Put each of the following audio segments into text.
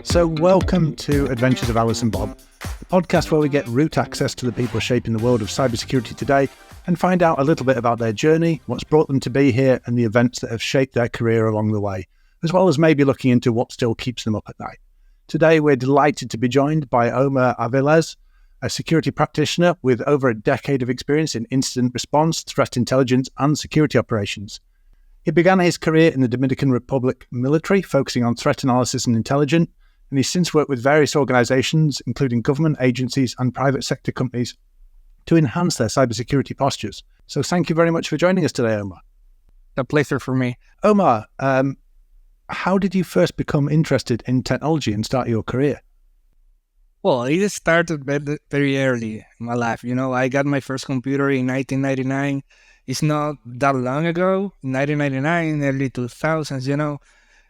So welcome to Adventures of Alice and Bob, the podcast where we get root access to the people shaping the world of cybersecurity today and find out a little bit about their journey, what's brought them to be here, and the events that have shaped their career along the way, as well as maybe looking into what still keeps them up at night. Today, we're delighted to be joined by Omar Aviles, a security practitioner with over a decade of experience in incident response, threat intelligence, and security operations. He began his career in the Dominican Republic military, focusing on threat analysis and intelligence, and he's since worked with various organizations, including government agencies and private sector companies, to enhance their cybersecurity postures. So thank you very much for joining us today, Omar. A pleasure for me. Omar, how did you first become interested in technology and start your career? Well, it started very early in my life. I got my first computer in 1999. It's not that long ago, 1999, early 2000s,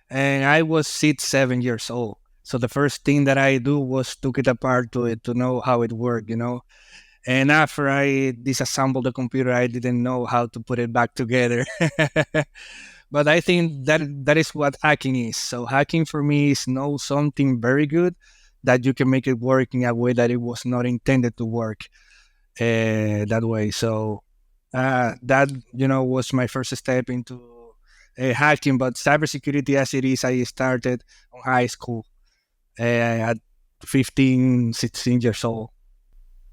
and I was 7 years old. So the first thing that I do was took it apart to know how it worked, And after I disassembled the computer, I didn't know how to put it back together. But I think that is what hacking is. So hacking for me is know something very good that you can make it work in a way that it was not intended to work that way. So that, was my first step into hacking. But cybersecurity as it is, I started on high school at 15, 16 years old.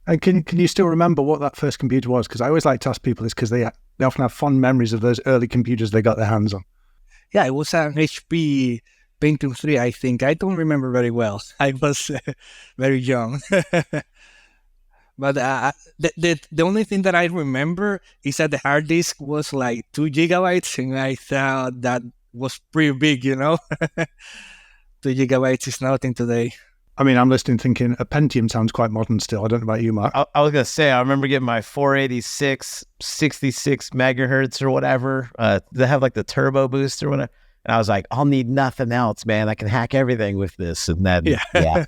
And can you still remember what that first computer was? Because I always like to ask people this because they often have fond memories of those early computers they got their hands on. Yeah, it was an HP Pentium 3, I think. I don't remember very well. I was very young. But the only thing that I remember is that the hard disk was like 2 gigabytes, and I thought that was pretty big, 2 gigabytes is nothing today. I mean, I'm listening thinking a Pentium sounds quite modern still. I don't know about you, Mark. I was going to say, I remember getting my 486, 66 megahertz or whatever. They have like the turbo boost or whatever. And I was like, I'll need nothing else, man. I can hack everything with this. And then, yeah.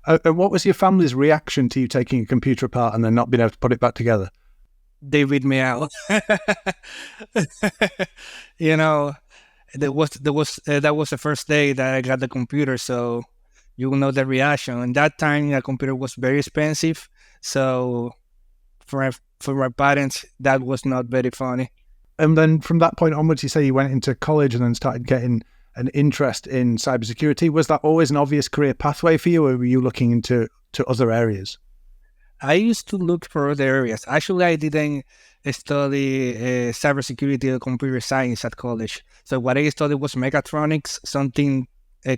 And what was your family's reaction to you taking a computer apart and then not being able to put it back together? They beat me out. That was the first day that I got the computer, so you will know the reaction. And that time, the computer was very expensive, so for my parents, that was not very funny. And then from that point onwards, you say you went into college and then started getting an interest in cybersecurity. Was that always an obvious career pathway for you, or were you looking into other areas? I used to look for other areas. Actually, I didn't study cybersecurity or computer science at college. So what I studied was mechatronics, something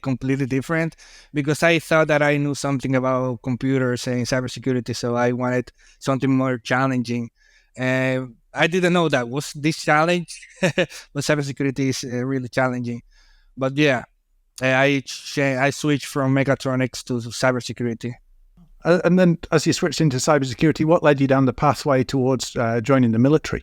completely different, because I thought that I knew something about computers and cybersecurity, so I wanted something more challenging. I didn't know that was this challenge, but cybersecurity is really challenging. But yeah, I switched from mechatronics to cybersecurity. And then as you switched into cybersecurity, what led you down the pathway towards joining the military?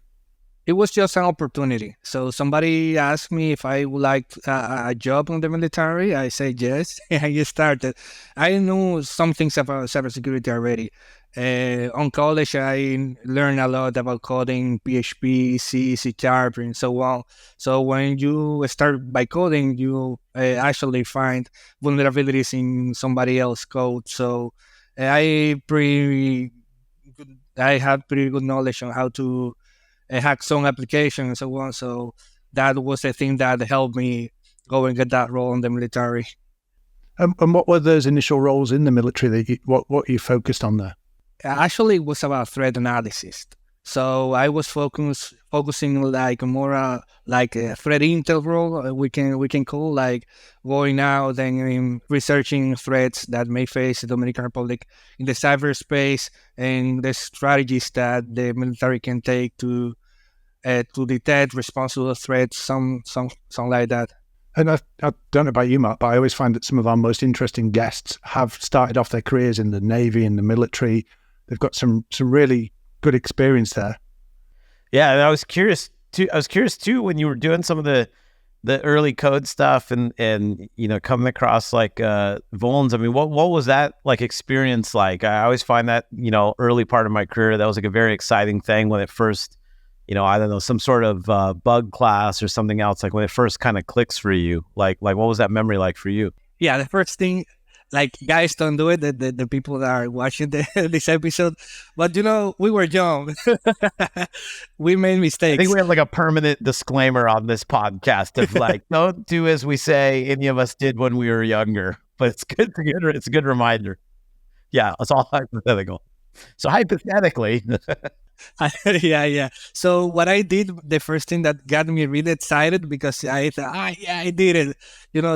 It was just an opportunity. So somebody asked me if I would like a job in the military. I said yes, and I started. I knew some things about cybersecurity already. On college, I learned a lot about coding, PHP, C, C#, and so on. So when you start by coding, you actually find vulnerabilities in somebody else's code. So I had pretty good knowledge on how to hack some applications and so on. So that was the thing that helped me go and get that role in the military. And what were those initial roles in the military that what you focused on there? Actually, it was about threat analysis. So I was focusing like more like a threat intel role. We can call like going out and researching threats that may face the Dominican Republic in the cyberspace and the strategies that the military can take to detect, respond to the threats, something like that. And I don't know about you, Mark, but I always find that some of our most interesting guests have started off their careers in the Navy and the military. They've got some really good experience there. Yeah, and I was curious too when you were doing some of the early code stuff and coming across like vulns. I mean, what was that like experience like? I always find that early part of my career that was like a very exciting thing when it first I don't know, some sort of bug class or something else, like when it first kind of clicks for you, like what was that memory like for you? Yeah, the first thing, like, guys, don't do it. The people that are watching this episode, but we were young. We made I think mistakes. we have like a permanent disclaimer on this podcast of like, don't do as we say any of us did when we were younger. But it's good. It's a good reminder. Yeah, it's all hypothetical. So hypothetically, Yeah. So what I did, the first thing that got me really excited, because I thought, yeah, I did it.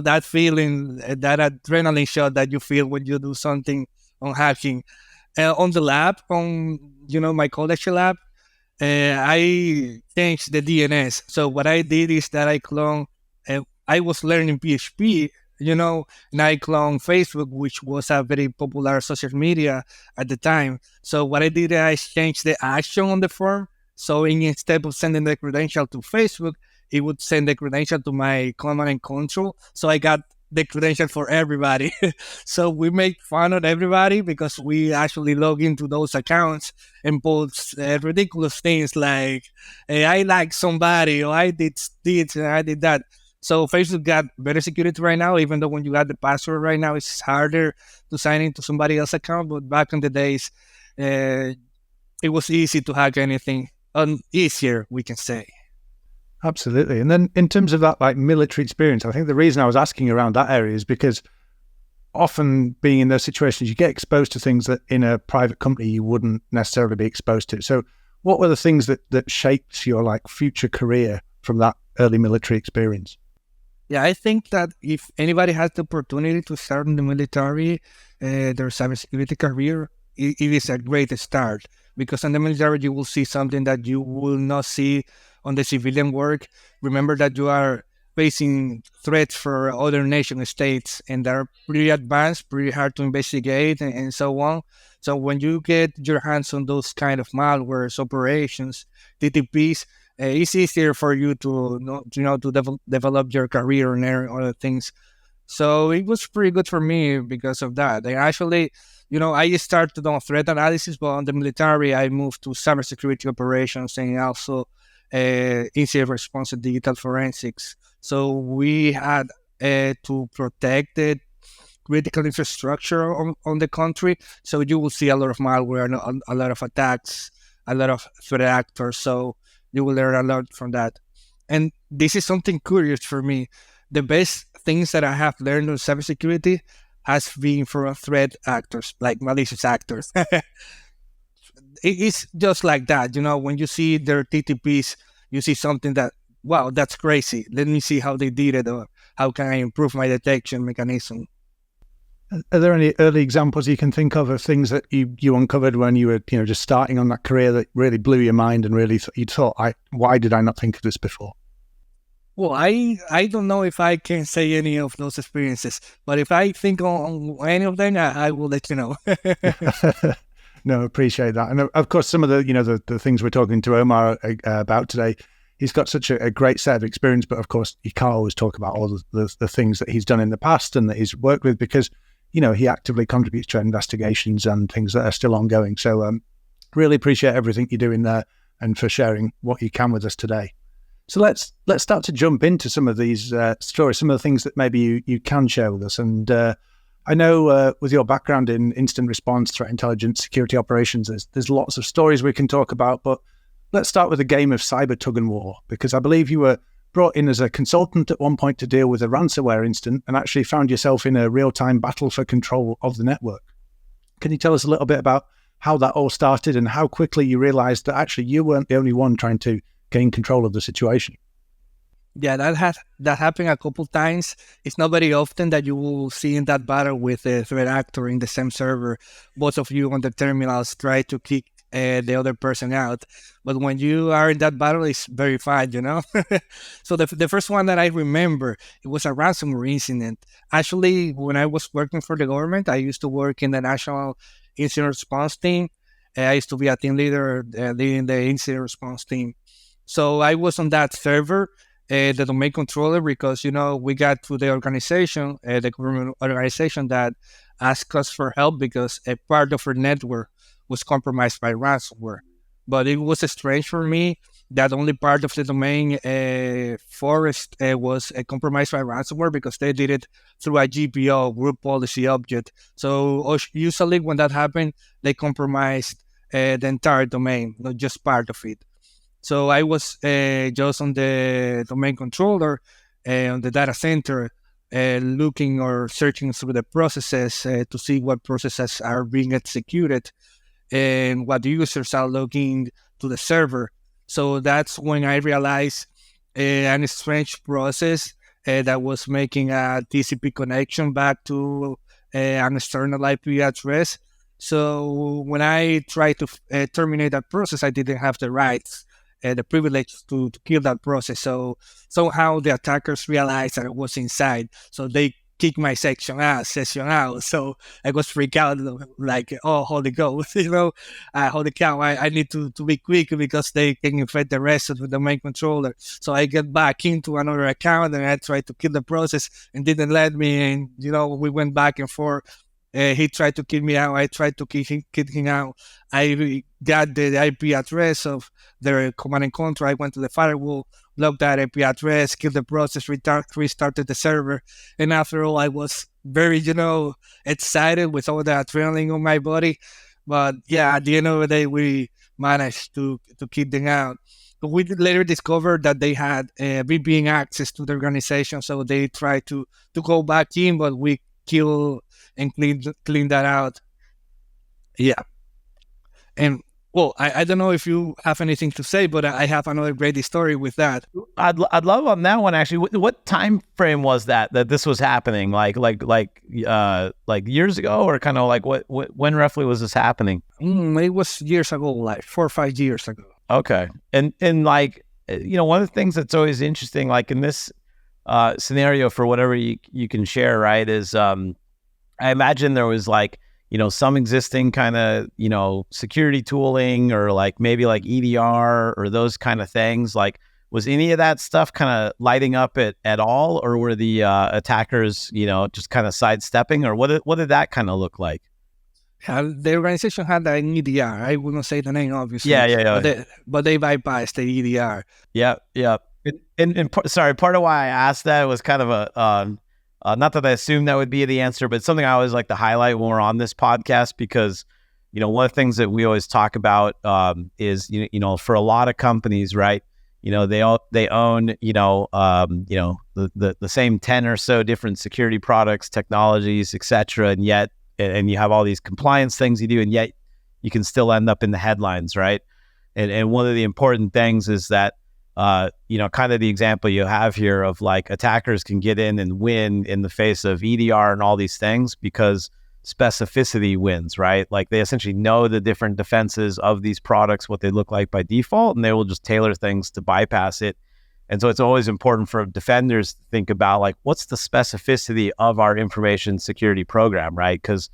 That feeling, that adrenaline shot that you feel when you do something on hacking. On the lab, on my college lab, I changed the DNS. So what I did is that I cloned. I was learning PHP, and I cloned Facebook, which was a very popular social media at the time. So what I did, I changed the action on the form. So instead of sending the credential to Facebook, it would send the credential to my command and control. So I got the credential for everybody. So we make fun of everybody because we actually log into those accounts and post ridiculous things like, hey, I like somebody, or I did this and I did that. So Facebook got better security right now, even though when you got the password right now, it's harder to sign into somebody else's account. But back in the days, it was easy to hack anything, easier, we can say. Absolutely. And then in terms of that like military experience, I think the reason I was asking around that area is because often being in those situations, you get exposed to things that in a private company you wouldn't necessarily be exposed to. So what were the things that shaped your like future career from that early military experience? Yeah, I think that if anybody has the opportunity to start in the military, their cybersecurity career, it is a great start, because in the military you will see something that you will not see on the civilian work. Remember that you are facing threats for other nation states, and they're pretty advanced, pretty hard to investigate, and so on. So when you get your hands on those kind of malwares, operations, TTPs, it's easier for you to develop your career and other things. So it was pretty good for me because of that. I actually, I started on threat analysis, but on the military, I moved to cybersecurity operations and also incident response and digital forensics. So we had to protect the critical infrastructure on the country. So you will see a lot of malware, and a lot of attacks, a lot of threat actors. So you will learn a lot from that. And this is something curious for me. The best things that I have learned on cybersecurity has been from threat actors, like malicious actors. It's just like that. When you see their TTPs, you see something that, wow, that's crazy. Let me see how they did it, or how can I improve my detection mechanism. Are there any early examples you can think of things that you uncovered when you were just starting on that career that really blew your mind and really you thought, why did I not think of this before? Well, I don't know if I can say any of those experiences, but if I think on any of them, I will let you know. No, appreciate that. And of course, some of the things we're talking to Omar about today, he's got such a great set of experience, but of course, he can't always talk about all the things that he's done in the past and that he's worked with, because he actively contributes to investigations and things that are still ongoing. So really appreciate everything you're doing there and for sharing what you can with us today. So let's start to jump into some of these stories, some of the things that maybe you can share with us. And I know with your background in incident response, threat intelligence, security operations, there's lots of stories we can talk about, but let's start with a game of cyber tug-of-war, because I believe you were brought in as a consultant at one point to deal with a ransomware incident and actually found yourself in a real-time battle for control of the network. Can you tell us a little bit about how that all started and how quickly you realized that actually you weren't the only one trying to gain control of the situation? Yeah, that happened a couple times. It's not very often that you will see in that battle with a threat actor in the same server, both of you on the terminals try to kick the other person out. But when you are in that battle, it's very fun, So the first one that I remember, it was a ransomware incident. Actually, when I was working for the government, I used to work in the National Incident Response Team. I used to be a team leader leading the incident response team. So I was on that server, the domain controller, because, we got to the organization, the government organization that asked us for help because a part of our network was compromised by ransomware. But it was strange for me that only part of the domain forest was compromised by ransomware because they did it through a GPO, group policy object. So usually when that happened, they compromised the entire domain, not just part of it. So I was just on the domain controller on the data center, looking or searching through the processes to see what processes are being executed and what users are logging to the server. So that's when I realized an strange process that was making a TCP connection back to an external IP address. So when I tried to terminate that process, I didn't have the rights, the privilege to kill that process. So somehow the attackers realized that it was inside. So they kicked my session out. So I was freaked out, like, oh, holy ghost, holy cow, I need to be quick because they can infect the rest of the domain controller. So I get back into another account and I tried to kill the process and didn't let me. And, we went back and forth. He tried to kick me out. I tried to kick him out. I got the IP address of their command and control. I went to the firewall, logged that IP address, killed the process, restarted the server. And after all, I was very, excited with all the adrenaline on my body. But yeah, at the end of the day, we managed to keep them out. But we later discovered that they had VPN access to the organization. So they tried to go back in, but we killed and clean that out. Yeah. And well, I don't know if you have anything to say, but I have another great story with that. I'd love on that one actually. What time frame was that this was happening? Like years ago, or kind of like when roughly was this happening? It was years ago, like 4 or 5 years ago. Okay, and like one of the things that's always interesting, like in this scenario, for whatever you can share, right, is I imagine there was like, some existing kind of, security tooling, or like maybe like EDR or those kind of things. Like, was any of that stuff kind of lighting up at all, or were the attackers, just kind of sidestepping, or what did that kind of look like? The organization had an EDR. I wouldn't say the name, obviously. Yeah. But they bypassed the EDR. Yeah. And sorry, part of why I asked that was kind of a not that I assumed that would be the answer, but something I always like to highlight when we're on this podcast, because, one of the things that we always talk about is, for a lot of companies, right, they own, the same 10 or so different security products, technologies, et cetera. And yet, and you have all these compliance things you do, and yet you can still end up in the headlines, right? And one of the important things is that, kind of the example you have here of like attackers can get in and win in the face of EDR and all these things because specificity wins, right? Like they essentially know the different defenses of these products, what they look like by default, and they will just tailor things to bypass it. And so it's always important for defenders to think about like, what's the specificity of our information security program, right? Because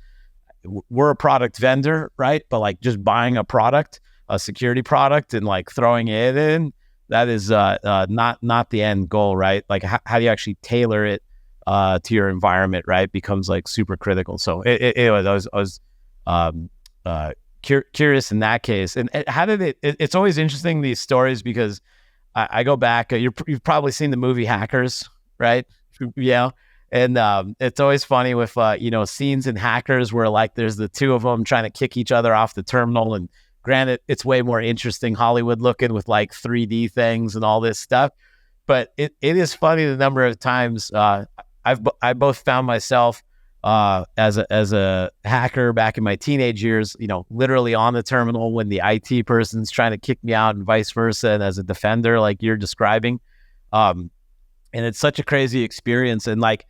we're a product vendor, right? But like just buying a product, a security product, and like throwing it in, that is not the end goal, right? Like how do you actually tailor it to your environment, right? Becomes like super critical. So anyways, I was curious in that case. And how did it's always interesting, these stories, because I go back, you've probably seen the movie Hackers, right? Yeah. And it's always funny with, scenes in Hackers where like there's the two of them trying to kick each other off the terminal. And granted, it's way more interesting Hollywood looking with like 3D things and all this stuff. But it is funny the number of times I both found myself as a hacker back in my teenage years, literally on the terminal when the IT person's trying to kick me out, and vice versa, and as a defender, like you're describing. And it's such a crazy experience. And like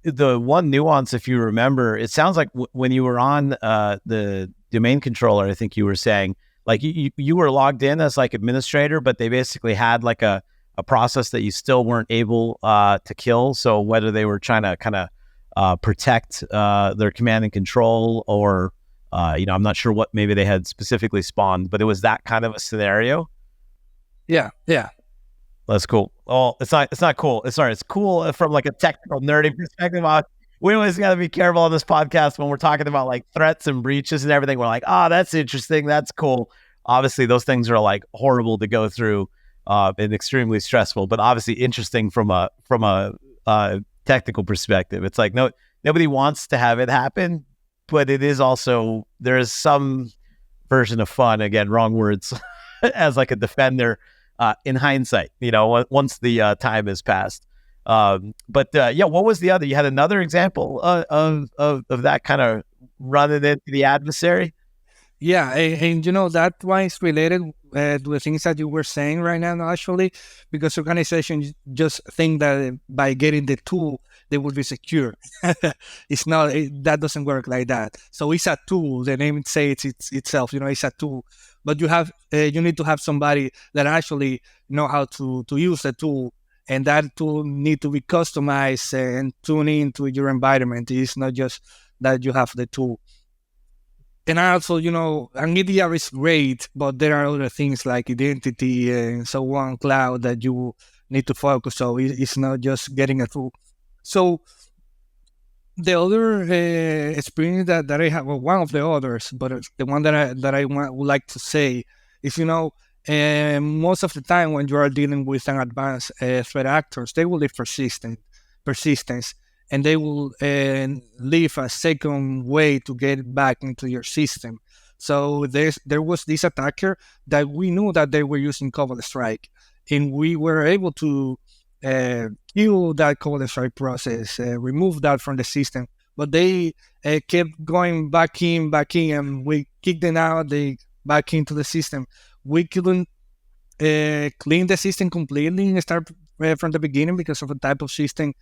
the one nuance, if you remember, it sounds like when you were on the domain controller, I think you were saying, like you were logged in as like administrator, but they basically had like a process that you still weren't able to kill. So whether they were trying to kind of protect their command and control, or I'm not sure what maybe they had specifically spawned, but it was that kind of a scenario. Yeah. That's cool. Oh, it's not cool. It's cool from like a technical nerdy perspective. We always got to be careful on this podcast when we're talking about like threats and breaches and everything. We're like, that's interesting. That's cool. obviously those things are like horrible to go through and extremely stressful, but obviously interesting from a technical perspective. It's like nobody wants to have it happen, but it is also, there is some version of fun, again, wrong words, as like a defender in hindsight, once the time has passed. But what was the other? You had another example of that kind of running into the adversary? Yeah, and that one is related to the things that you were saying right now, actually, because organizations just think that by getting the tool, they will be secure. It's not, that doesn't work like that. So it's a tool. The name says itself, it's a tool. But you need to have somebody that actually know how to use the tool. And that tool need to be customized and tuned into your environment. It's not just that you have the tool. And also, an EDR is great, but there are other things like identity and so on, cloud, that you need to focus. So it's not just getting a tool. So the other experience that I have, well, one of the others, but the one that I would like to say is, most of the time when you are dealing with an advanced threat actors, they will leave persistence, and they will leave a second way to get back into your system. So there was this attacker that we knew that they were using Cobalt Strike, and we were able to kill that Cobalt Strike process, remove that from the system. But they kept going back in, and we kicked them out. They back into the system. We couldn't clean the system completely and start from the beginning because of the type of system.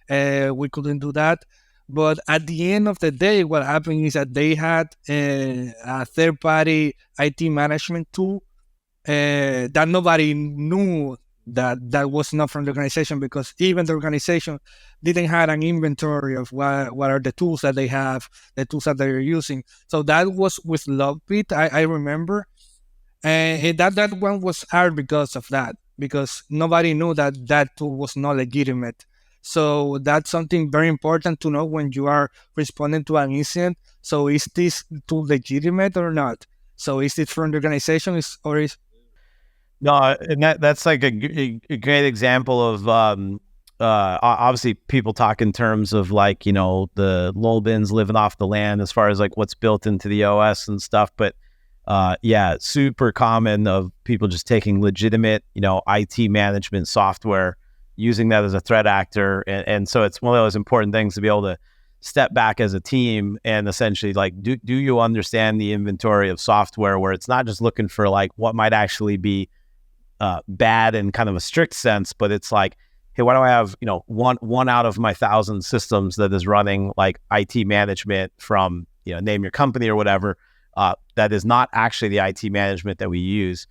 We couldn't do that. But at the end of the day, what happened is that they had a third-party IT management tool that nobody knew that was not from the organization, because even the organization didn't have an inventory of what are the tools that they have, the tools that they're using. So that was with Lockbit, I remember. And that one was hard because of that, because nobody knew that tool was not legitimate. So that's something very important to know when you are responding to an incident. So is this tool legitimate or not? So is it from the organization or is... No, and that's like a great example of obviously people talk in terms of like, the lol bins living off the land as far as like what's built into the OS and stuff. But super common of people just taking legitimate, IT management software, using that as a threat actor. And so it's one of those important things to be able to step back as a team and essentially like, do you understand the inventory of software, where it's not just looking for like what might actually be bad in kind of a strict sense, but it's like, hey, why do I have, one out of my 1,000 systems that is running like IT management from, name your company or whatever, that is not actually the IT management that we use.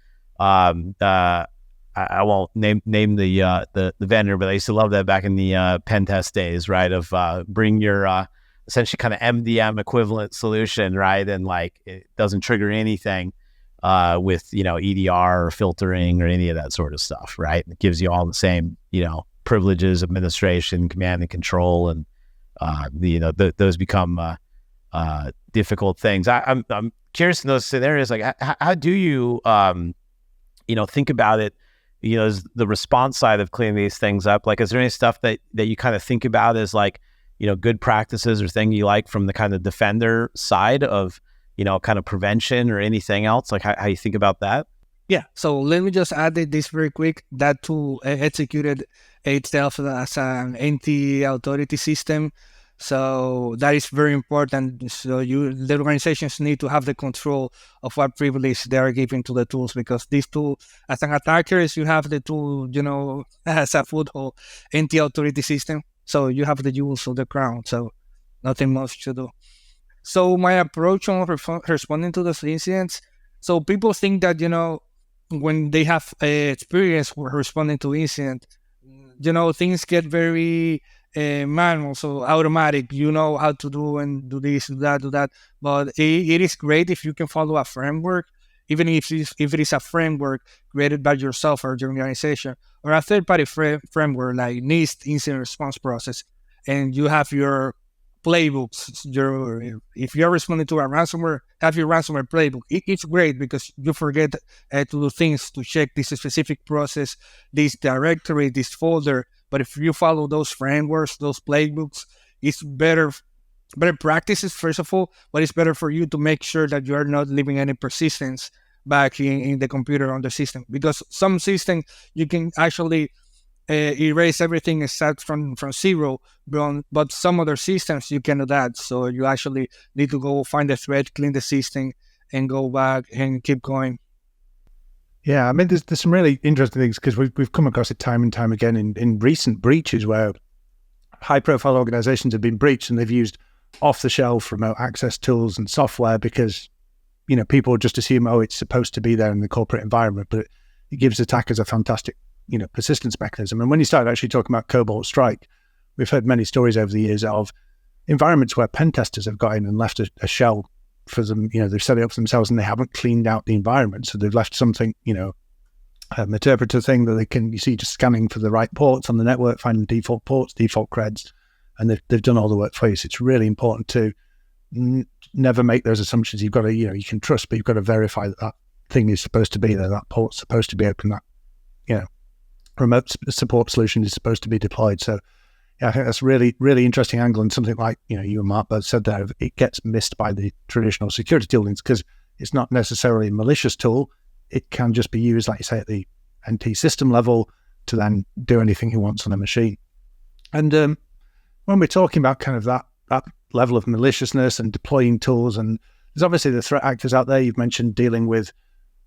I won't name the vendor, but I used to love that back in the pen test days, right? Of bring your essentially kind of MDM equivalent solution, right? And like it doesn't trigger anything with EDR or filtering or any of that sort of stuff, right? It gives you all the same privileges, administration, command and control, and those become difficult things. I'm curious in those scenarios, like how do you think about it? Is the response side of cleaning these things up, like, is there any stuff that you kind of think about as like, good practices or thing you like from the kind of defender side of, kind of prevention or anything else? Like how you think about that? Yeah. So let me just add this very quick. That tool executed itself as an anti-authority system. So that is very important. So the organizations need to have the control of what privilege they are giving to the tools, because this tool, as an attacker, is you have the tool, as a foothold anti-authority system. So you have the jewels of the crown. So nothing much to do. So my approach on responding to those incidents. So people think that, when they have experience with responding to incident, things get very manual, so automatic. You know how to do and do this, do that. But it is great if you can follow a framework, even if it is a framework created by yourself or your organization, or a third-party framework like NIST, incident response process, and you have your playbooks. If you're responding to a ransomware, have your ransomware playbook. It's great because you forget to do things to check this specific process, this directory, this folder. But if you follow those frameworks, those playbooks, it's better practices, first of all, but it's better for you to make sure that you are not leaving any persistence back in the computer on the system. Because some systems, you can actually erase everything except from zero, but some other systems you cannot add. So you actually need to go find the thread, clean the system, and go back and keep going. Yeah, I mean, there's some really interesting things because we've come across it time and time again in recent breaches where high-profile organizations have been breached and they've used off-the-shelf remote access tools and software because, you know, people just assume, oh, it's supposed to be there in the corporate environment, but it gives attackers a fantastic, you know, persistence mechanism. And when you start actually talking about Cobalt Strike, we've heard many stories over the years of environments where pen testers have got in and left a shell for them. You know, they've set it up for themselves and they haven't cleaned out the environment. So they've left something, you know, an interpreter thing that you see just scanning for the right ports on the network, finding default ports, default creds, and they've done all the work for you. So it's really important to never make those assumptions. You've got to, you know, you can trust, but you've got to verify that thing is supposed to be there, that port's supposed to be open, that, you know, remote support solution is supposed to be deployed. So yeah, I think that's really, really interesting angle, and something like, you know, you and Mark both said there, it gets missed by the traditional security toolings because it's not necessarily a malicious tool. It can just be used, like you say, at the NT system level to then do anything he wants on a machine. And when we're talking about kind of that level of maliciousness and deploying tools, and there's obviously the threat actors out there. You've mentioned dealing with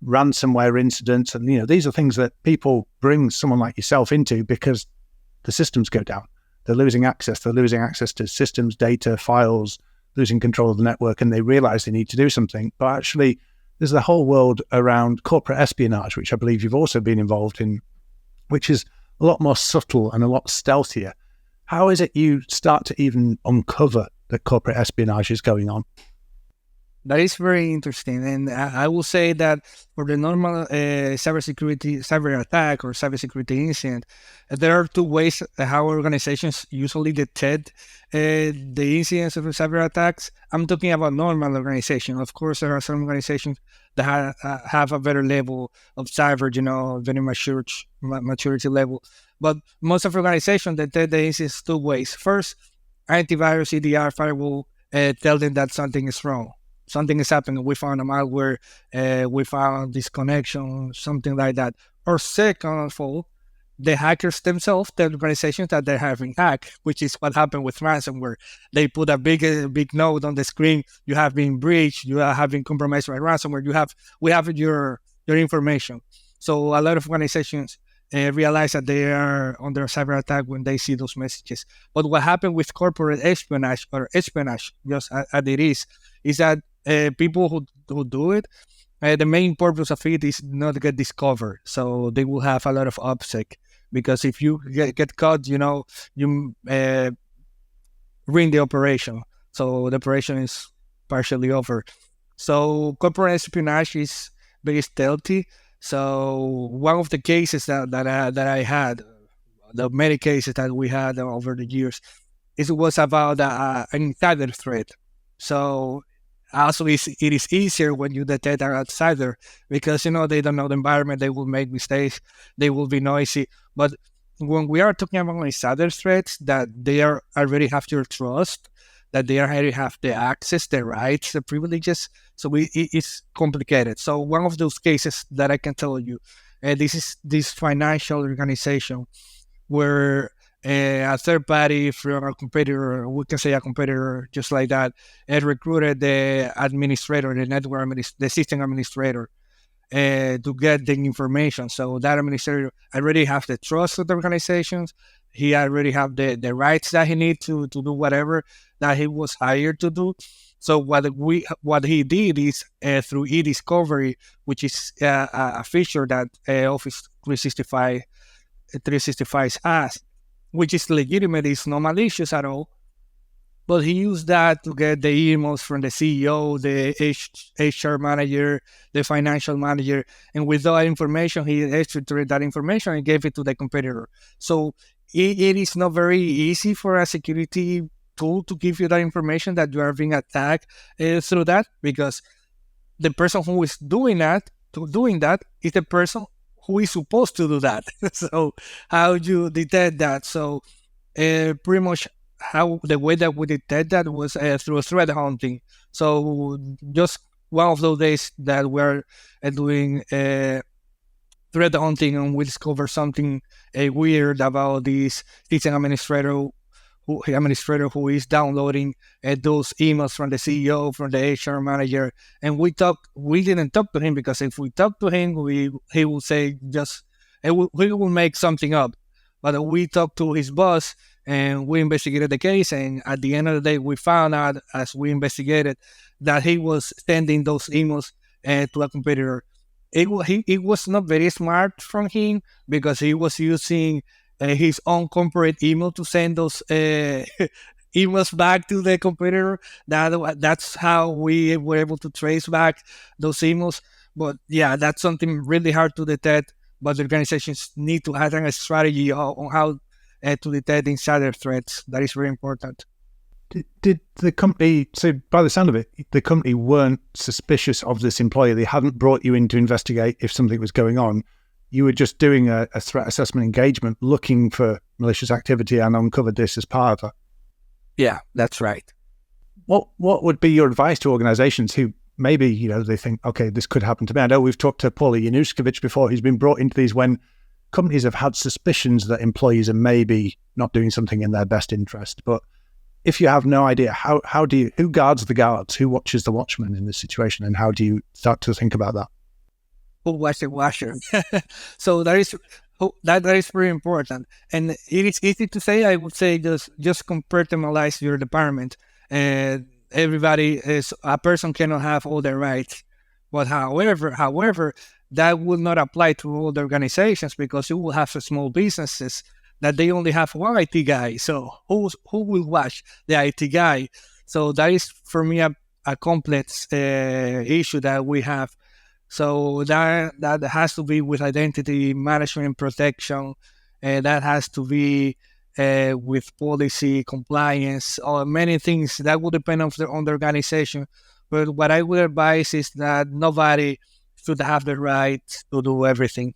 ransomware incidents, and you know, these are things that people bring someone like yourself into because the systems go down. They're losing access. They're losing access to systems, data, files, losing control of the network, and they realize they need to do something. But actually, there's the whole world around corporate espionage, which I believe you've also been involved in, which is a lot more subtle and a lot stealthier. How is it you start to even uncover that corporate espionage is going on? That is very interesting. And I will say that for the normal cyber attack or cybersecurity incident, there are two ways how organizations usually detect the incidents of cyber attacks. I'm talking about normal organizations. Of course, there are some organizations that have a better level of cyber, you know, very maturity level. But most of organizations detect the incidents two ways. First, antivirus, EDR, firewall tell them that something is wrong. Something is happening. We found a malware. We found disconnection, something like that. Or second of all, the hackers themselves, the organizations that they're having hacked, which is what happened with ransomware. They put a big note on the screen. You have been breached. You are having compromised by ransomware. We have your information. So a lot of organizations realize that they are under cyber attack when they see those messages. But what happened with corporate espionage, just as it is that people who do it, the main purpose of it is not to get discovered. So they will have a lot of OPSEC, because if you get caught, you know, you ruin the operation. So the operation is partially over. So corporate espionage is very stealthy. So one of the cases that I had, the many cases that we had over the years, it was about an insider threat. So also it is easier when you detect an outsider, because, you know, they don't know the environment, they will make mistakes, they will be noisy. But when we are talking about insider threats, that they already have your trust, that they already have the access, the rights, the privileges. So it's complicated. So one of those cases that I can tell you, this is this financial organization where a third party from a competitor, we can say a competitor just like that, recruited the administrator, the network the system administrator, to get the information. So that administrator already have the trust of the organizations. He already have the rights that he needs to do whatever that he was hired to do. So what he did is through e-discovery, which is a feature that Office 365 has, which is legitimate, it's not malicious at all. But he used that to get the emails from the CEO, the HR manager, the financial manager, and with that information, he extracted that information and gave it to the competitor. So it is not very easy for a security tool to give you that information that you are being attacked through that, because the person who is doing that is the person who is supposed to do that. So how you detect that? So pretty much how the way that we detect that was through threat hunting. So just one of those days that we're doing threat hunting, and we discover something weird about this system administrator who is downloading those emails from the CEO, from the HR manager. And we didn't talk to him, because if we talk to him, he will say he will make something up. But we talked to his boss and we investigated the case. And at the end of the day, we found out, as we investigated, that he was sending those emails to a competitor. It was not very smart from him, because he was using his own corporate email to send those emails back to the competitor. That's how we were able to trace back those emails. But yeah, that's something really hard to detect. But the organizations need to have a strategy on how to detect insider threats. That is very important. Did the company, so by the sound of it, the company weren't suspicious of this employee? They hadn't brought you in to investigate if something was going on. You were just doing a threat assessment engagement, looking for malicious activity, and uncovered this as part of it. Yeah, that's right. What would be your advice to organizations who maybe, they think, okay, this could happen to me? I know we've talked to Paulie Januszkiewicz before, who's been brought into these when companies have had suspicions that employees are maybe not doing something in their best interest. But if you have no idea, who guards the guards? Who watches the watchmen in this situation? And how do you start to think about that? Who watch the washer? So that is very important. And it is easy to say. I would say just compartmentalize your department. Everybody a person cannot have all their rights. But however, that will not apply to all the organizations, because you will have small businesses that they only have one IT guy. So who will watch the IT guy? So that is, for me, a complex issue that we have. So that has to be with identity management and protection. That has to be with policy compliance, or many things that will depend on the organization. But what I would advise is that nobody should have the right to do everything.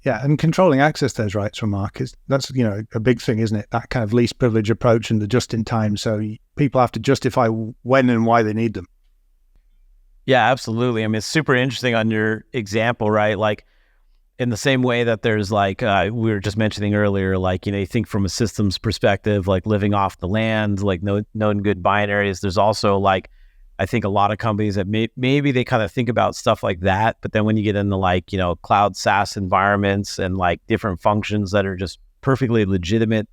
Yeah, and controlling access to those rights from Marc that's a big thing, isn't it? That kind of least privilege approach and the just in time. So people have to justify when and why they need them. Yeah, absolutely. I mean, it's super interesting on your example, right? Like, in the same way that there's like, we were just mentioning earlier, like, you think from a systems perspective, like living off the land, like known good binaries. There's also like, I think a lot of companies that maybe they kind of think about stuff like that. But then when you get into like, cloud SaaS environments and like different functions that are just perfectly legitimate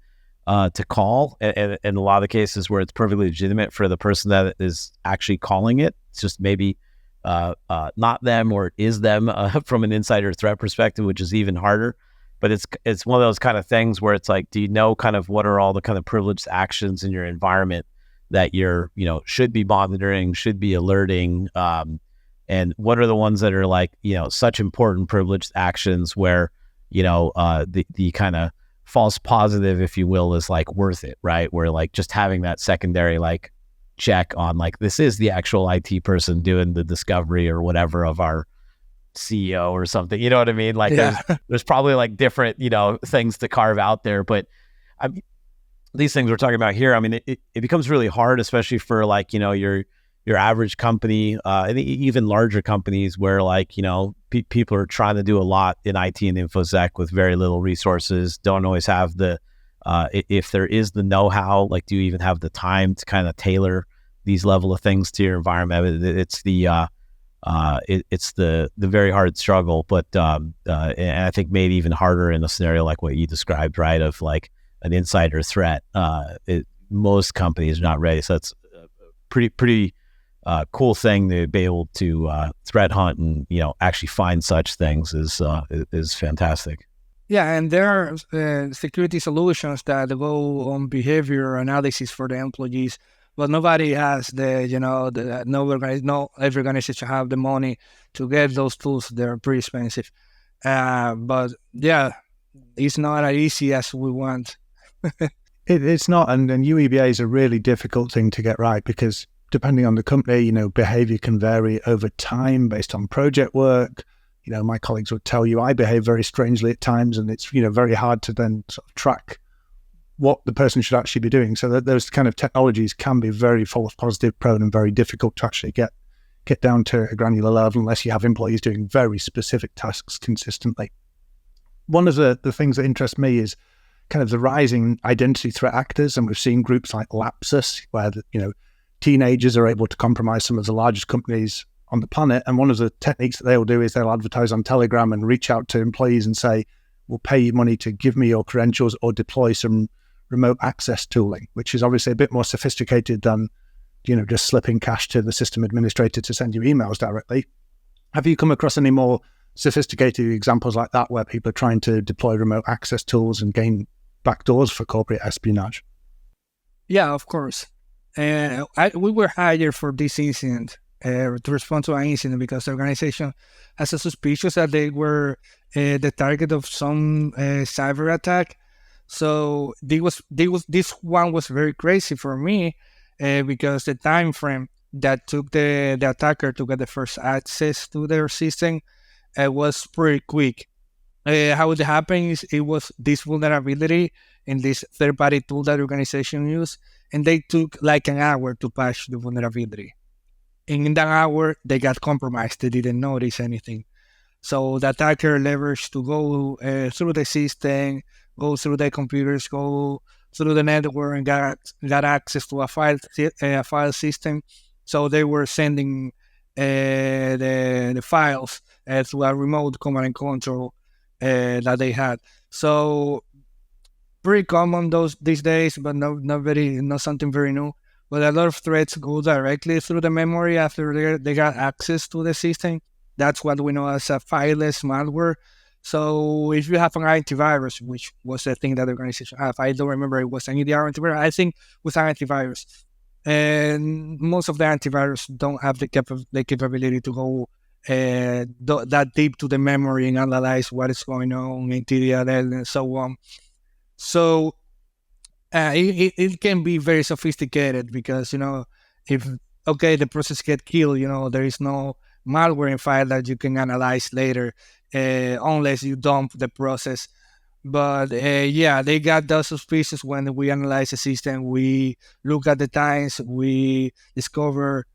to call, and in a lot of the cases where it's perfectly legitimate for the person that is actually calling it, it's just maybe not them, or it is them from an insider threat perspective, which is even harder. But it's one of those kind of things where it's like, do you know kind of what are all the kind of privileged actions in your environment that you're, should be monitoring, should be alerting, and what are the ones that are like, such important privileged actions where, the kind of false positive, if you will, is like worth it, right? Where like just having that secondary like check on like, this is the actual IT person doing the discovery or whatever of our CEO or something, you know what I mean? Like there's probably like different, things to carve out there, but these things we're talking about here, I mean, it becomes really hard, especially for like, your average company, and even larger companies where like, people are trying to do a lot in IT and InfoSec with very little resources, don't always have the, if there is the know-how, like, do you even have the time to kind of tailor these level of things to your environment? It's the very hard struggle, but and I think made even harder in a scenario like what you described, right? Of like an insider threat. Most companies are not ready, so it's a pretty cool thing to be able to threat hunt and actually find such things is fantastic. Yeah, and there are security solutions that go on behavior analysis for the employees, but nobody has no every organization have the money to get those tools. They're pretty expensive. But yeah, it's not as easy as we want. It's not, and UEBA is a really difficult thing to get right because depending on the company, behavior can vary over time based on project work. My colleagues would tell you I behave very strangely at times, and it's, very hard to then sort of track what the person should actually be doing. So that those kind of technologies can be very false positive prone and very difficult to actually get down to a granular level unless you have employees doing very specific tasks consistently. One of the things that interest me is kind of the rising identity threat actors, and we've seen groups like Lapsus where teenagers are able to compromise some of the largest companies on the planet. And one of the techniques that they'll do is they'll advertise on Telegram and reach out to employees and say, we'll pay you money to give me your credentials or deploy some remote access tooling, which is obviously a bit more sophisticated than, just slipping cash to the system administrator to send you emails directly. Have you come across any more sophisticated examples like that where people are trying to deploy remote access tools and gain backdoors for corporate espionage? Yeah, of course. We were hired for this incident, to respond to an incident because the organization has a suspicion that they were the target of some cyber attack. So this one was very crazy for me because the time frame that took the attacker to get the first access to their system was pretty quick. How it happened is it was this vulnerability in this third-party tool that the organization used, and they took like an hour to patch the vulnerability. And in that hour, they got compromised. They didn't notice anything. So the attacker leveraged to go through the system, go through the computers, go through the network, and got access to a file system. So they were sending the files through a remote command and control that they had. So pretty common these days, but not something very new. But a lot of threats go directly through the memory after they got access to the system. That's what we know as a fileless malware. So if you have an antivirus, which was the thing that the organization had, I don't remember it was an EDR antivirus. I think it was an antivirus. And most of the antivirus don't have the capability to go that deep to the memory and analyze what is going on in TDLL and so on. So it can be very sophisticated because, if the process get killed, there is no malware in file that you can analyze later unless you dump the process. But they got those suspicions when we analyze the system. We look at the times, we discover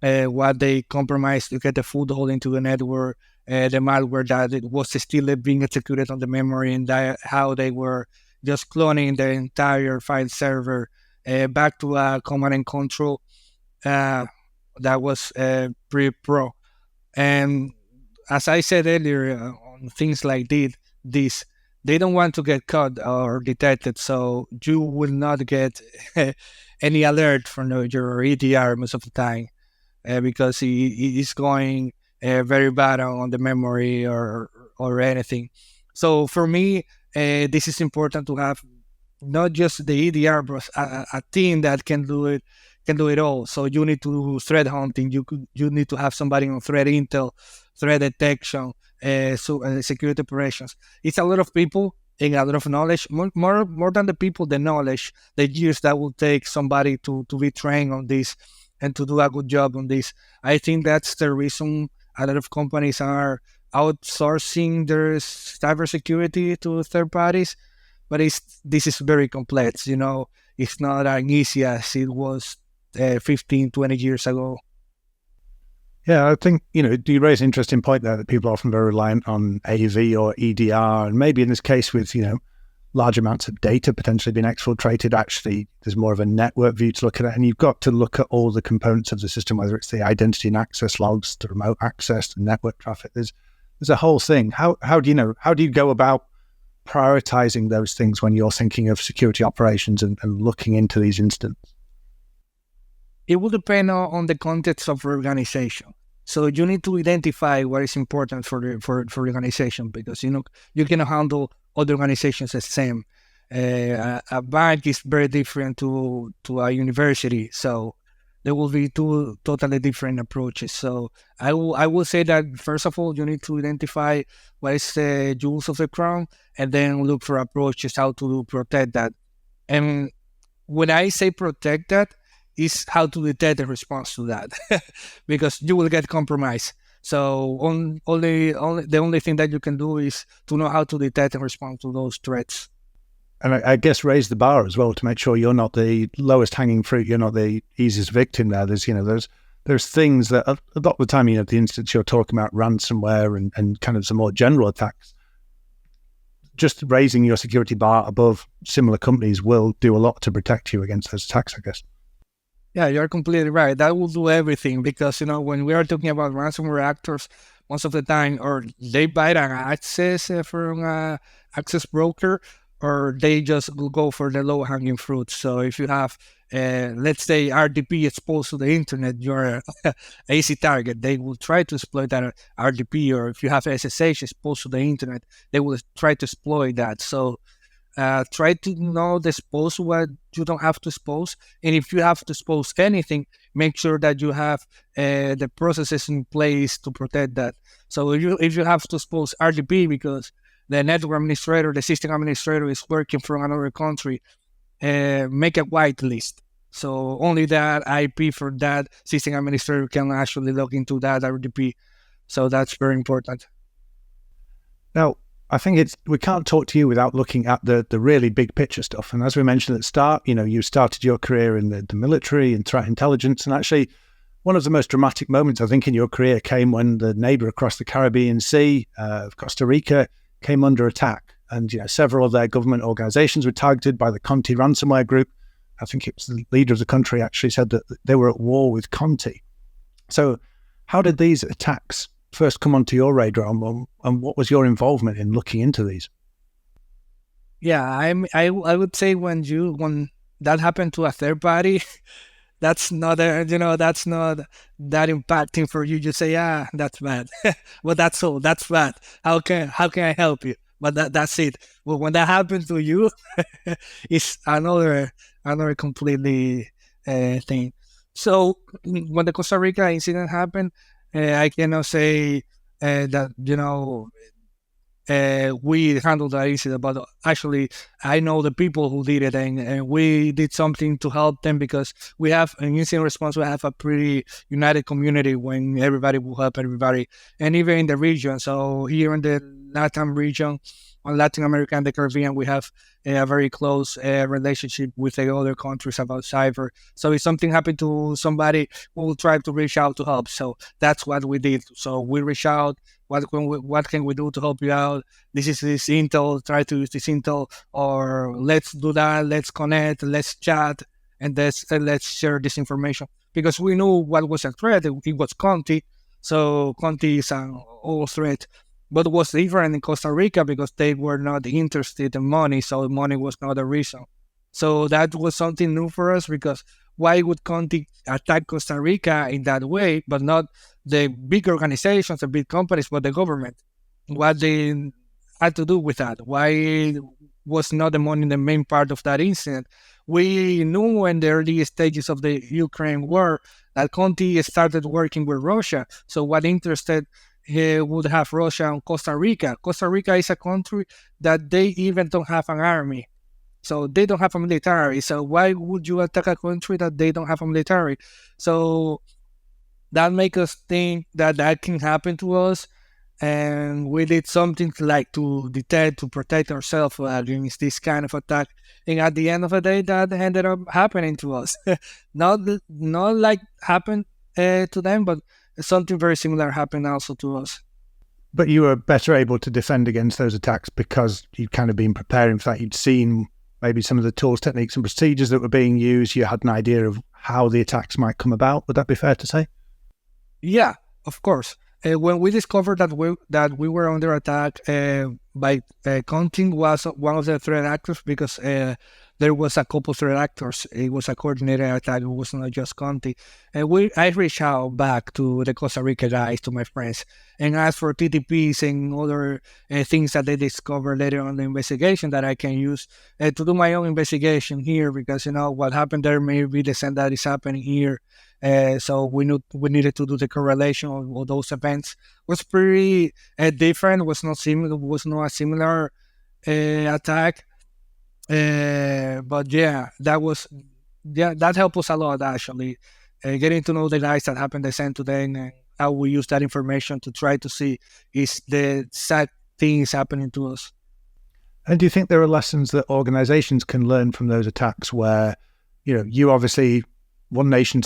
what they compromised to get the foothold into the network, the malware that it was still being executed on the memory, and how they were just cloning the entire file server back to a command and control that was pretty pro. And as I said earlier, on things like this, they don't want to get caught or detected, so you will not get any alert from your EDR most of the time because it is going very bad on the memory or anything. So for me, this is important to have not just the EDR, but a team that can do it all. So you need to do threat hunting. You need to have somebody on threat intel, threat detection, security operations. It's a lot of people and a lot of knowledge. More than the people, the knowledge, the years that will take somebody to be trained on this and to do a good job on this. I think that's the reason a lot of companies are outsourcing their cybersecurity to third parties, but this is very complex. It's not as easy as it was 15, 20 years ago. Yeah, I think, you raise an interesting point there that people are often very reliant on AV or EDR, and maybe in this case with, large amounts of data potentially being exfiltrated, actually there's more of a network view to look at it, and you've got to look at all the components of the system, whether it's the identity and access logs, the remote access, the network traffic. There's a whole thing. How do you go about prioritizing those things when you're thinking of security operations and looking into these incidents? It will depend on the context of the organization. So you need to identify what is important for the organization, because you cannot handle other organizations the same. A bank is very different to a university, so there will be two totally different approaches. So I will say that first of all, you need to identify what is the jewels of the crown, and then look for approaches how to protect that. And when I say protect that, is how to detect the response to that, because you will get compromised. So the only thing that you can do is to know how to detect and respond to those threats. And I guess raise the bar as well to make sure you're not the lowest hanging fruit. You're not the easiest victim there. There's things that a lot of the time, the instance you're talking about, ransomware and kind of some more general attacks, just raising your security bar above similar companies will do a lot to protect you against those attacks, I guess. Yeah, you're completely right. That will do everything because, when we are talking about ransomware actors, most of the time, or they buy an access from an access broker, or they just will go for the low-hanging fruit. So if you have, let's say, RDP exposed to the internet, you're an easy target. They will try to exploit that RDP, or if you have SSH exposed to the internet, they will try to exploit that. So try to not expose what you don't have to expose. And if you have to expose anything, make sure that you have the processes in place to protect that. So if you have to expose RDP because the network administrator, the system administrator is working from another country, make a whitelist. So only that IP for that system administrator can actually log into that RDP. So that's very important. Now, I think we can't talk to you without looking at the really big picture stuff. And as we mentioned at the start, you started your career in the military and threat intelligence. And actually, one of the most dramatic moments, I think, in your career came when the neighbor across the Caribbean Sea of Costa Rica came under attack. And several of their government organizations were targeted by the Conti ransomware group. I think it was the leader of the country actually said that they were at war with Conti. So how did these attacks first come onto your radar, and what was your involvement in looking into these? Yeah, I would say when that happened to a third party, that's not that's not that impacting for you. You say, yeah, that's bad. Well, that's all. That's bad. How can I help you? But that's it. Well, when that happens to you, it's another completely thing. So when the Costa Rica incident happened, I cannot say that we handled that incident, but actually I know the people who did it, and we did something to help them because we have an incident response. We have a pretty united community when everybody will help everybody, and even in the region. So here in the LATAM region, on Latin America and the Caribbean, we have a very close relationship with the other countries about cyber. So if something happened to somebody, we will try to reach out to help. So that's what we did. So we reach out. What can we do to help you out? This is this intel. Try to use this intel, or let's do that. Let's connect. Let's chat, and let's share this information because we knew what was a threat. It was Conti. So Conti is an old threat. But it was different in Costa Rica because they were not interested in money, so money was not a reason. So that was something new for us because why would Conti attack Costa Rica in that way, but not the big organizations, the big companies, but the government? What they had to do with that? Why was not the money the main part of that incident? We knew in the early stages of the Ukraine war that Conti started working with Russia. So what interested he would have Russia and Costa Rica. Costa Rica is a country that they even don't have an army. So they don't have a military. So why would you attack a country that they don't have a military? So that makes us think that can happen to us. And we did something to detect, to protect ourselves against this kind of attack. And at the end of the day, that ended up happening to us. not like happened to them, but something very similar happened also to us. But you were better able to defend against those attacks because you'd kind of been preparing for that. You'd seen maybe some of the tools, techniques and procedures that were being used. You had an idea of how the attacks might come about. Would that be fair to say? Yeah, of course. When we discovered that we were under attack by Conti was one of the threat actors because there was a couple threat actors. It was a coordinated attack. It was not just Conti. I reached out back to the Costa Rica guys, to my friends, and asked for TTPs and other things that they discovered later on in the investigation that I can use to do my own investigation here because, what happened there may be the same that is happening here. So we needed to do the correlation of those events. Was pretty different. Was not a similar attack. But yeah, that helped us a lot actually. Getting to know the guys that happened the same today and how we use that information to try to see is the sad things happening to us. And do you think there are lessons that organizations can learn from those attacks where, you obviously one nation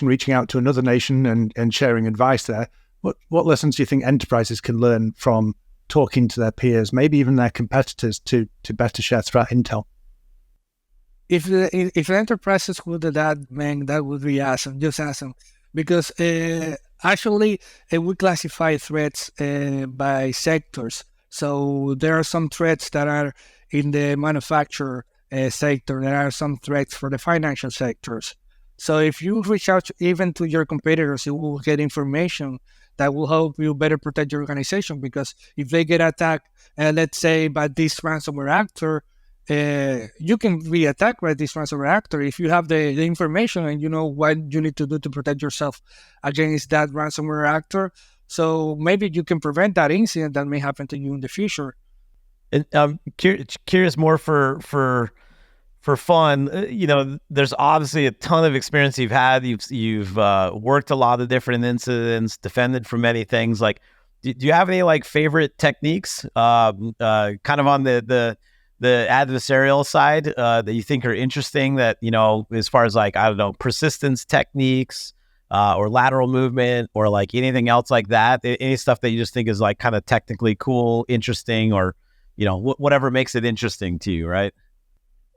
reaching out to another nation and sharing advice there. What lessons do you think enterprises can learn from talking to their peers, maybe even their competitors, to better share threat intel? If enterprises would do that, man, that would be awesome. Just awesome. Because actually, we classify threats by sectors. So there are some threats that are in the manufacturer sector. There are some threats for the financial sectors. So if you reach out even to your competitors, you will get information that will help you better protect your organization. Because if they get attacked, let's say by this ransomware actor, you can be attacked by this ransomware actor if you have the information and you know what you need to do to protect yourself against that ransomware actor. So maybe you can prevent that incident that may happen to you in the future. And I'm curious more for fun. There's obviously a ton of experience you've had. You've worked a lot of different incidents, defended from many things. Like, do you have any like favorite techniques, kind of on the adversarial side that you think are interesting? That as far as like, I don't know, persistence techniques or lateral movement or like anything else like that. Any stuff that you just think is like kind of technically cool, interesting, or whatever makes it interesting to you, right?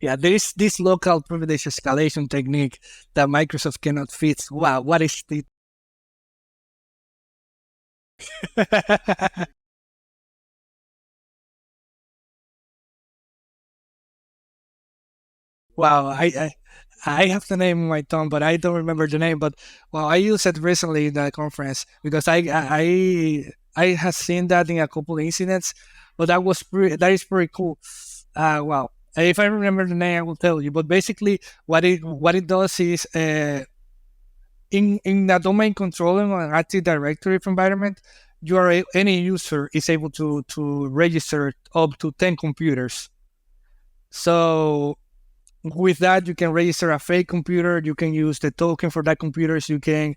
Yeah, there is this local privilege escalation technique that Microsoft cannot fit. Wow, what is it? Wow, I have the name on my tongue, but I don't remember the name. But well, I used it recently in the conference because I have seen that in a couple of incidents, but that is pretty cool. Wow. If I remember the name, I will tell you. But basically, what it does is in the domain controlling on an Active Directory environment, any user is able to register up to 10 computers. So with that, you can register a fake computer. You can use the token for that computer. So you can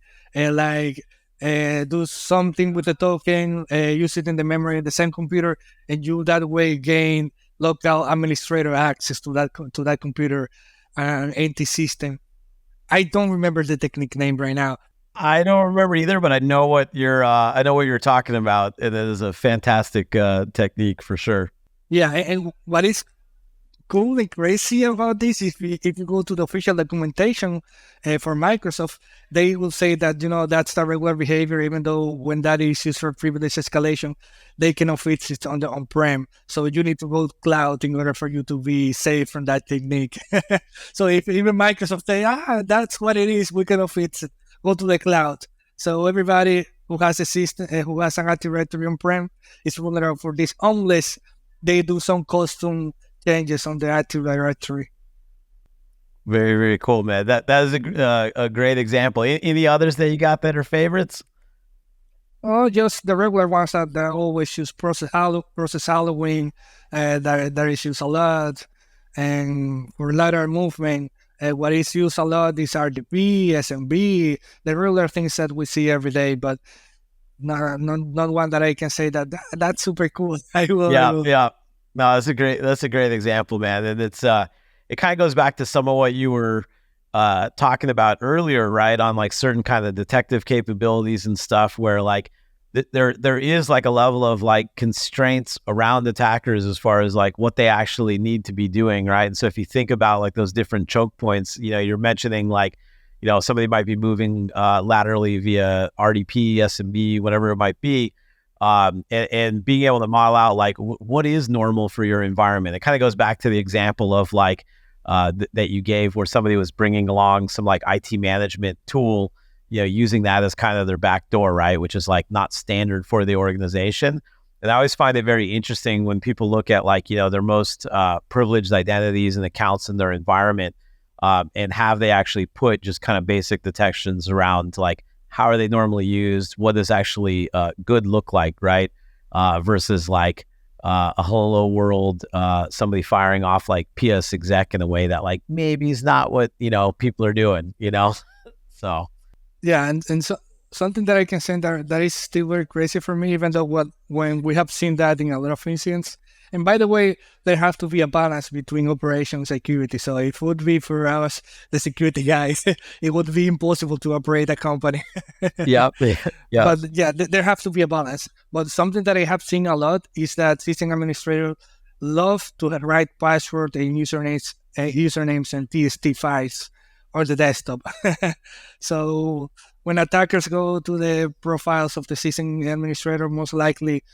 do something with the token, use it in the memory of the same computer, and you that way gain local administrator access to that computer NT system. I don't remember the technique name right now. I don't remember either, but I know what you're talking about. It is a fantastic technique for sure. Yeah, and what is cool and crazy about this, if you go to the official documentation for Microsoft, they will say that that's the regular behavior, even though when that is used for privilege escalation, they cannot fix it on the on-prem. So you need to go cloud in order for you to be safe from that technique. So if even Microsoft say, that's what it is, we cannot fix it, go to the cloud. So everybody who has a system, who has an Active Directory on-prem is vulnerable for this, unless they do some custom changes on the Active Directory. Very, very cool, man. That is a great example. Any others that you got that are favorites? Oh, just the regular ones that always use process halloween, that is used a lot. And for lateral movement, what is used a lot is RDP, SMB, the regular things that we see every day, but not one that I can say that's super cool. Yeah. No, that's a great example, man. And it's it kind of goes back to some of what you were talking about earlier, right? On like certain kind of detective capabilities and stuff, where like there is like a level of like constraints around attackers as far as like what they actually need to be doing, right? And so if you think about like those different choke points, you're mentioning like somebody might be moving laterally via RDP, SMB, whatever it might be. And being able to model out like what is normal for your environment. It kind of goes back to the example of like that you gave, where somebody was bringing along some like IT management tool, using that as kind of their back door, right? Which is like not standard for the organization. And I always find it very interesting when people look at like, their most privileged identities and accounts in their environment, and have they actually put just kind of basic detections around like, how are they normally used? What does actually good look like, right? Versus like, a hello world, somebody firing off like PS exec in a way that like maybe is not what, people are doing, So. Yeah, and so something that I can say that is still very crazy for me, even though when we have seen that in a lot of incidents. And by the way, there have to be a balance between operation and security. So if it would be for us, the security guys, it would be impossible to operate a company. Yeah. But yeah, there have to be a balance. But something that I have seen a lot is that system administrators love to write password and usernames and TST files on the desktop. So when attackers go to the profiles of the system administrator, most likely,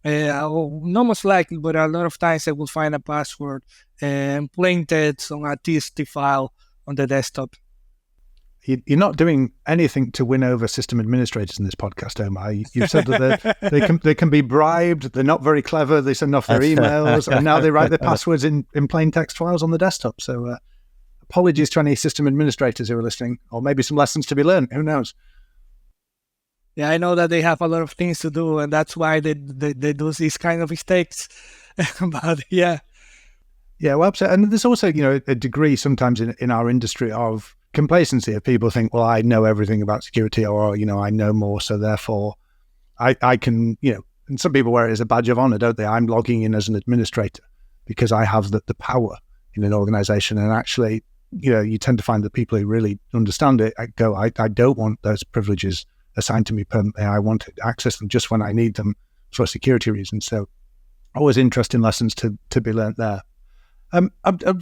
not most likely, but a lot of times they will find a password and plain text on a TST file on the desktop. You're not doing anything to win over system administrators in this podcast, Omar. You've said that they can be bribed, they're not very clever, they send off their emails, and now they write their passwords in plain text files on the desktop. So apologies to any system administrators who are listening, or maybe some lessons to be learned, who knows? Yeah, I know that they have a lot of things to do, and that's why they do these kind of mistakes. But yeah. Yeah, well, and there's also, a degree sometimes in our industry of complacency of people think, well, I know everything about security, or, I know more, so therefore I can, and some people wear it as a badge of honor, don't they? I'm logging in as an administrator because I have the power in an organization. And actually, you tend to find that people who really understand it I don't want those privileges assigned to me permanently. I want to access them just when I need them for security reasons. So always interesting lessons to be learnt there. I'm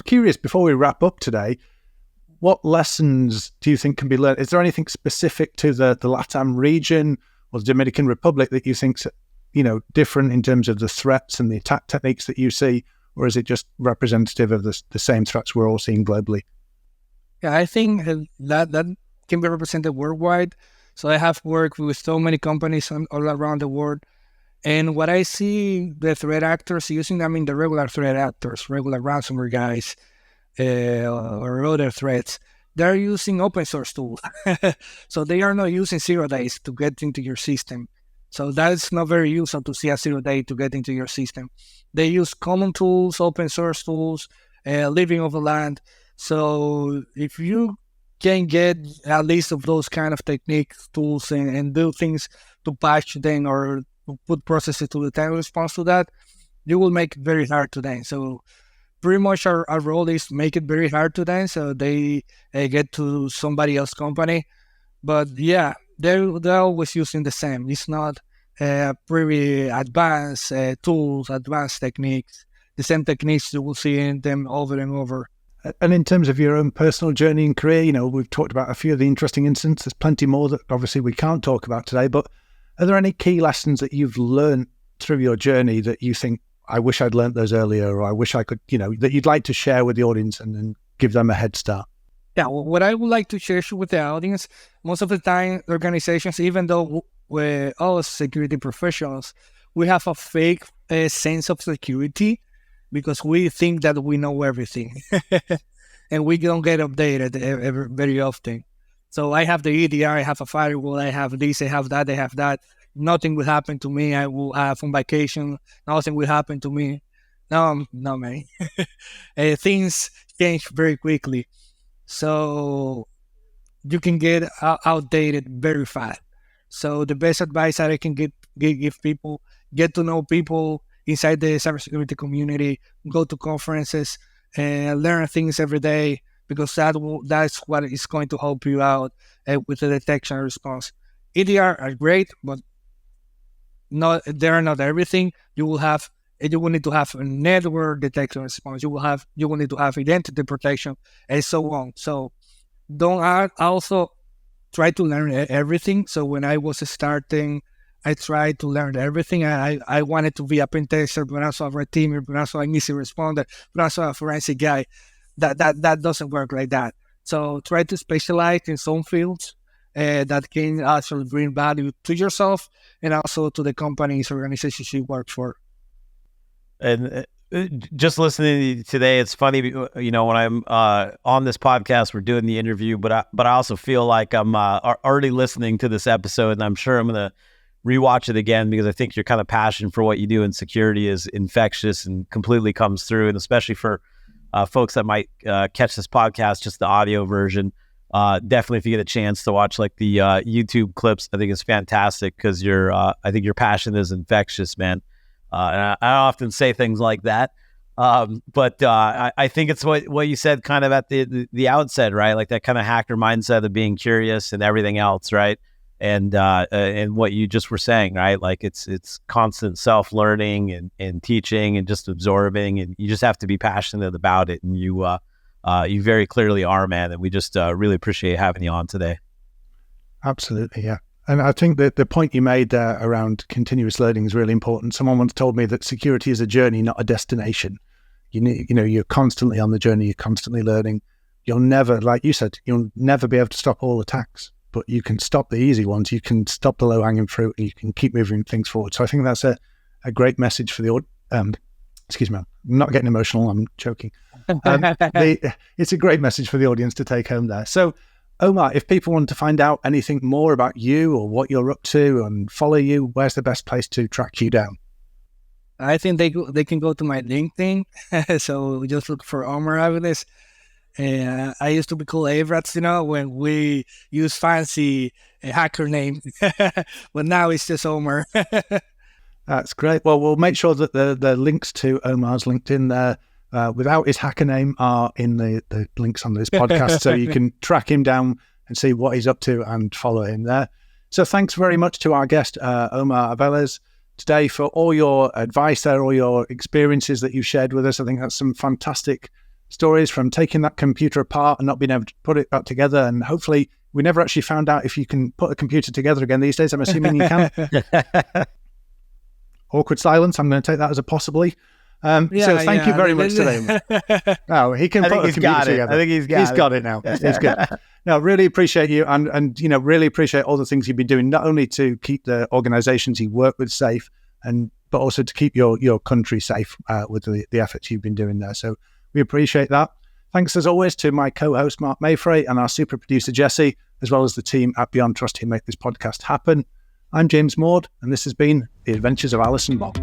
curious, before we wrap up today, what lessons do you think can be learned? Is there anything specific to the LATAM region or the Dominican Republic that you think's, different in terms of the threats and the attack techniques that you see? Or is it just representative of the same threats we're all seeing globally? Yeah, I think that can be represented worldwide. So I have worked with so many companies all around the world. And what I see the threat actors using, the regular threat actors, regular ransomware guys, or other threats, they're using open source tools. So they are not using 0 days to get into your system. So that's not very useful to see a 0 day to get into your system. They use common tools, open source tools, living over land. So if you can get a list of those kind of techniques, tools, and do things to patch them or to put processes to the time response to that, you will make it very hard to them. So pretty much our role is make it very hard to them so they get to somebody else's company. But yeah, they're always using the same. It's not pretty advanced tools, advanced techniques. The same techniques you will see in them over and over. And in terms of your own personal journey and career, we've talked about a few of the interesting incidents. There's plenty more that obviously we can't talk about today, but are there any key lessons that you've learned through your journey that you think, I wish I'd learned those earlier, or I wish I could, that you'd like to share with the audience and give them a head start? Yeah, well, what I would like to share with the audience, most of the time, organizations, even though we're all security professionals, we have a fake sense of security because we think that we know everything. And we don't get updated very often. So I have the EDR, I have a firewall, I have this, I have that. Nothing will happen to me. I will have on vacation. Nothing will happen to me. No, man. Things change very quickly. So you can get outdated very fast. So the best advice that I can give people, get to know people inside the cybersecurity community, go to conferences, and learn things every day, because that's what is going to help you out with the detection and response. EDR are great, but they're not everything. You will need to have a network detection response. You will need to have identity protection, and so on. So don't also try to learn everything. So when I was starting, I tried to learn everything. I wanted to be a pen tester, but also a red teamer, but also an easy responder, but also a forensic guy. That doesn't work like that. So try to specialize in some fields that can actually bring value to yourself and also to the companies or organizations you work for. And just listening to you today, it's funny, when I'm on this podcast, we're doing the interview, but I also feel like I'm already listening to this episode, and I'm sure I'm going to rewatch it again, because I think your kind of passion for what you do in security is infectious and completely comes through. And especially for folks that might catch this podcast, just the audio version, definitely if you get a chance to watch like the YouTube clips, I think it's fantastic, because I think your passion is infectious, man. And I often say things like that. But I think it's what you said kind of at the outset, right? Like that kind of hacker mindset of being curious and everything else, right? And what you just were saying, right? Like it's constant self-learning and teaching and just absorbing, and you just have to be passionate about it. And you very clearly are, man. And we just really appreciate having you on today. Absolutely, yeah. And I think that the point you made there around continuous learning is really important. Someone once told me that security is a journey, not a destination. You're constantly on the journey, you're constantly learning. You'll never, like you said, you'll never be able to stop all attacks, but you can stop the easy ones, you can stop the low-hanging fruit, and you can keep moving things forward. So I think that's a great message for the excuse me, I'm not getting emotional, I'm joking. It's a great message for the audience to take home there. So Omar, if people want to find out anything more about you or what you're up to and follow you, where's the best place to track you down? I think they can go to my LinkedIn. So just look for Omar Aviles. I used to be called Avilez, when we use fancy hacker name, but now it's just Omar. That's great. Well, we'll make sure that the links to Omar's LinkedIn there without his hacker name are in the links on this podcast, so you can track him down and see what he's up to and follow him there. So thanks very much to our guest, Omar Aviles, today for all your advice there, all your experiences that you've shared with us. I think that's some fantastic stories, from taking that computer apart and not being able to put it back together. And hopefully we never actually found out if you can put a computer together again these days. I'm assuming you can. Awkward silence. I'm going to take that as a possibly. So thank you very much today. No, he can put a computer together. I think he's got it now. It's good. No, really appreciate you, and really appreciate all the things you've been doing, not only to keep the organizations you work with safe, but also to keep your country safe with the efforts you've been doing there. So we appreciate that. Thanks as always to my co-host Mark Mayfrey and our super producer Jesse, as well as the team at Beyond Trust who make this podcast happen. I'm James Maud, and this has been The Adventures of Alice and Bob.